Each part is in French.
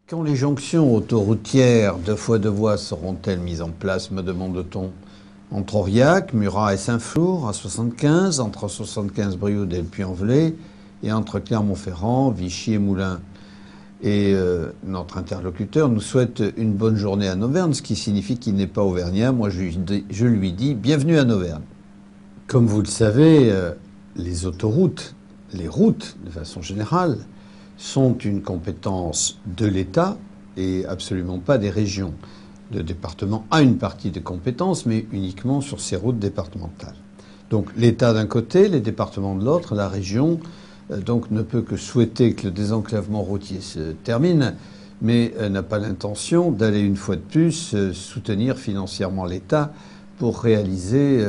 Quand les jonctions autoroutières 2x2 voies seront-elles mises en place, me demande-t-on? Entre Aurillac, Murat et Saint-Flour, à 75, entre 75 Brioude et le Puy-en-Velay, et entre Clermont-Ferrand, Vichy et Moulins. Et notre interlocuteur nous souhaite une bonne journée à Auvergne, ce qui signifie qu'il n'est pas auvergnat. Moi, je lui dis bienvenue à Auvergne. Comme vous le savez, les autoroutes, les routes, de façon générale, sont une compétence de l'État et absolument pas des régions. Le département a une partie des compétences, mais uniquement sur ces routes départementales. Donc l'État d'un côté, les départements de l'autre, la région donc ne peut que souhaiter que le désenclavement routier se termine, mais n'a pas l'intention d'aller une fois de plus soutenir financièrement l'État pour réaliser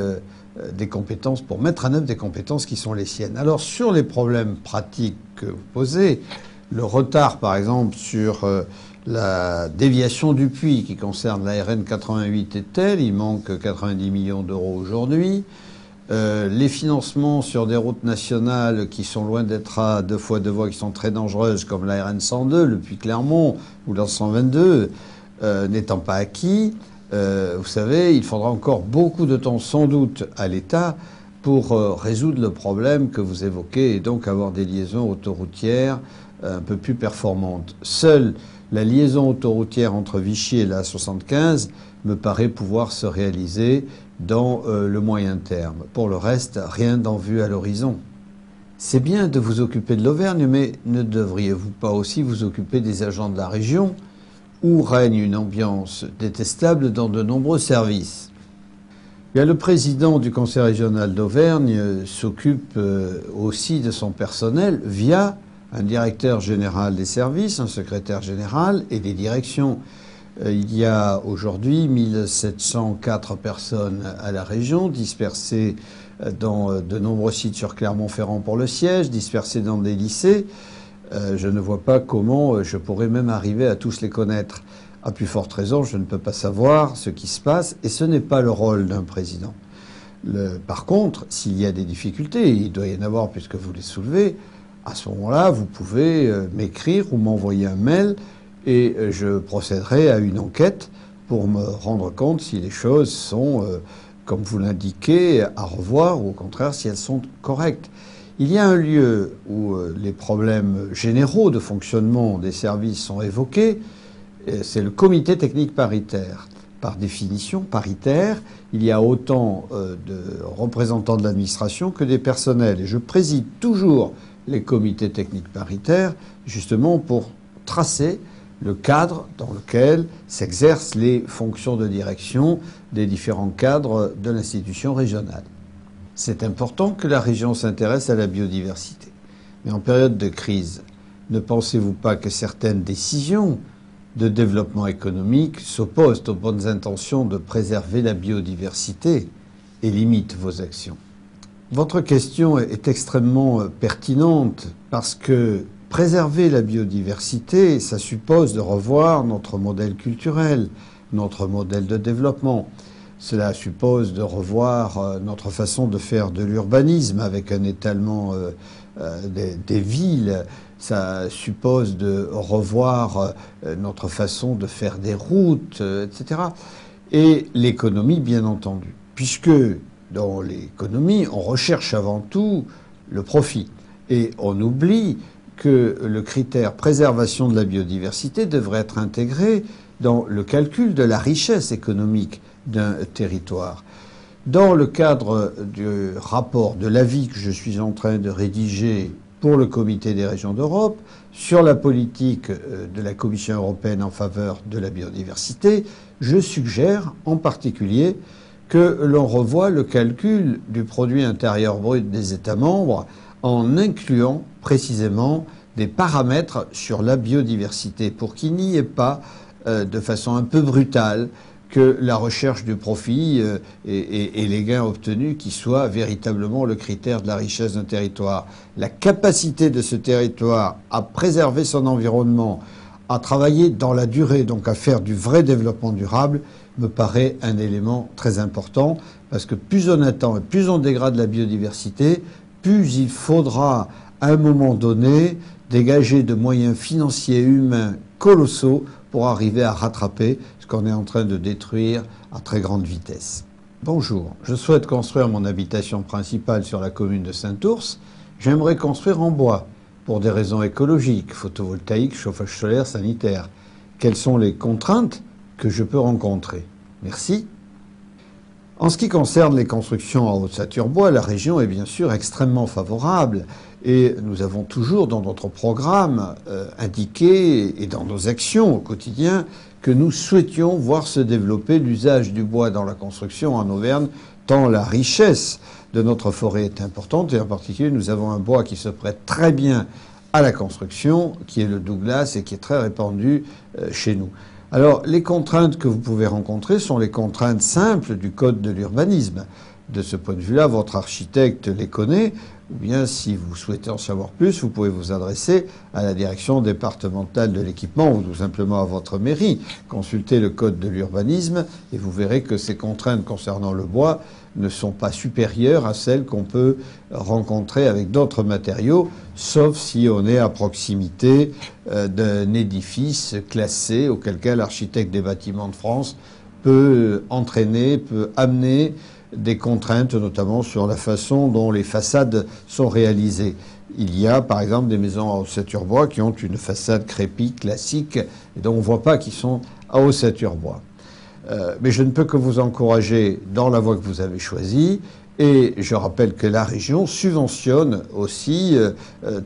des compétences, pour mettre en œuvre des compétences qui sont les siennes. Alors sur les problèmes pratiques que vous posez, le retard par exemple sur la déviation du puits qui concerne la RN 88 est tel, il manque 90 millions d'euros aujourd'hui. Les financements sur des routes nationales qui sont loin d'être à 2x2 voies, qui sont très dangereuses, comme la RN 102, le Puy-Clermont ou la 122, n'étant pas acquis, vous savez, il faudra encore beaucoup de temps, sans doute, à l'État pour résoudre le problème que vous évoquez et donc avoir des liaisons autoroutières un peu plus performantes. Seule la liaison autoroutière entre Vichy et la 75 me paraît pouvoir se réaliser dans le moyen terme. Pour le reste, rien d'en vue à l'horizon. C'est bien de vous occuper de l'Auvergne, mais ne devriez-vous pas aussi vous occuper des agents de la région où règne une ambiance détestable dans de nombreux services? Bien, le président du Conseil régional d'Auvergne s'occupe aussi de son personnel via un directeur général des services, un secrétaire général et des directions. Il y a aujourd'hui 1704 personnes à la région, dispersées dans de nombreux sites sur Clermont-Ferrand pour le siège, dispersées dans des lycées. Je ne vois pas comment je pourrais même arriver à tous les connaître. À plus forte raison, je ne peux pas savoir ce qui se passe, et ce n'est pas le rôle d'un président. Par contre, s'il y a des difficultés, et il doit y en avoir puisque vous les soulevez, à ce moment-là, vous pouvez m'écrire ou m'envoyer un mail et je procéderai à une enquête pour me rendre compte si les choses sont, comme vous l'indiquez, à revoir ou au contraire si elles sont correctes. Il y a un lieu où les problèmes généraux de fonctionnement des services sont évoqués, c'est le comité technique paritaire. Par définition paritaire, il y a autant de représentants de l'administration que des personnels. Et je préside toujours les comités techniques paritaires, justement pour tracer le cadre dans lequel s'exercent les fonctions de direction des différents cadres de l'institution régionale. C'est important que la région s'intéresse à la biodiversité. Mais en période de crise, ne pensez-vous pas que certaines décisions de développement économique s'opposent aux bonnes intentions de préserver la biodiversité et limitent vos actions? Votre question est extrêmement pertinente parce que préserver la biodiversité, ça suppose de revoir notre modèle culturel, notre modèle de développement. Cela suppose de revoir notre façon de faire de l'urbanisme avec un étalement des villes. Ça suppose de revoir notre façon de faire des routes, etc. Et l'économie, bien entendu, puisque dans l'économie, on recherche avant tout le profit. Et on oublie que le critère préservation de la biodiversité devrait être intégré dans le calcul de la richesse économique d'un territoire. Dans le cadre du rapport, de l'avis que je suis en train de rédiger pour le Comité des régions d'Europe sur la politique de la Commission européenne en faveur de la biodiversité, je suggère en particulier que l'on revoie le calcul du produit intérieur brut des États membres en incluant précisément des paramètres sur la biodiversité pour qu'il n'y ait pas, de façon un peu brutale, que la recherche du profit et les gains obtenus qui soient véritablement le critère de la richesse d'un territoire. La capacité de ce territoire à préserver son environnement, à travailler dans la durée, donc à faire du vrai développement durable, me paraît un élément très important, parce que plus on attend et plus on dégrade la biodiversité, plus il faudra, à un moment donné, dégager de moyens financiers et humains colossaux pour arriver à rattraper ce qu'on est en train de détruire à très grande vitesse. Bonjour, je souhaite construire mon habitation principale sur la commune de Saint-Ours. J'aimerais construire en bois, pour des raisons écologiques, photovoltaïques, chauffage solaire, sanitaire. Quelles sont les contraintes que je peux rencontrer? Merci. En ce qui concerne les constructions en ossature-bois, la région est bien sûr extrêmement favorable et nous avons toujours dans notre programme indiqué et dans nos actions au quotidien que nous souhaitions voir se développer l'usage du bois dans la construction en Auvergne, tant la richesse de notre forêt est importante et en particulier nous avons un bois qui se prête très bien à la construction, qui est le Douglas et qui est très répandu chez nous. Alors, les contraintes que vous pouvez rencontrer sont les contraintes simples du Code de l'urbanisme. De ce point de vue-là, votre architecte les connaît, ou bien si vous souhaitez en savoir plus, vous pouvez vous adresser à la direction départementale de l'équipement ou tout simplement à votre mairie. Consultez le Code de l'urbanisme et vous verrez que ces contraintes concernant le bois ne sont pas supérieures à celles qu'on peut rencontrer avec d'autres matériaux, sauf si on est à proximité d'un édifice classé, auquel cas l'architecte des bâtiments de France peut entraîner, peut amener des contraintes, notamment sur la façon dont les façades sont réalisées. Il y a, par exemple, des maisons à ossature bois qui ont une façade crépie classique et dont on ne voit pas qu'ils sont à ossature bois. Mais je ne peux que vous encourager dans la voie que vous avez choisie. Et je rappelle que la région subventionne aussi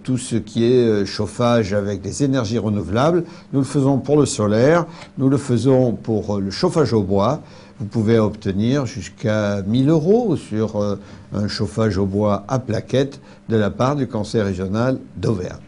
tout ce qui est chauffage avec des énergies renouvelables. Nous le faisons pour le solaire, nous le faisons pour le chauffage au bois. Vous pouvez obtenir jusqu'à 1 000 € sur un chauffage au bois à plaquettes de la part du Conseil régional d'Auvergne.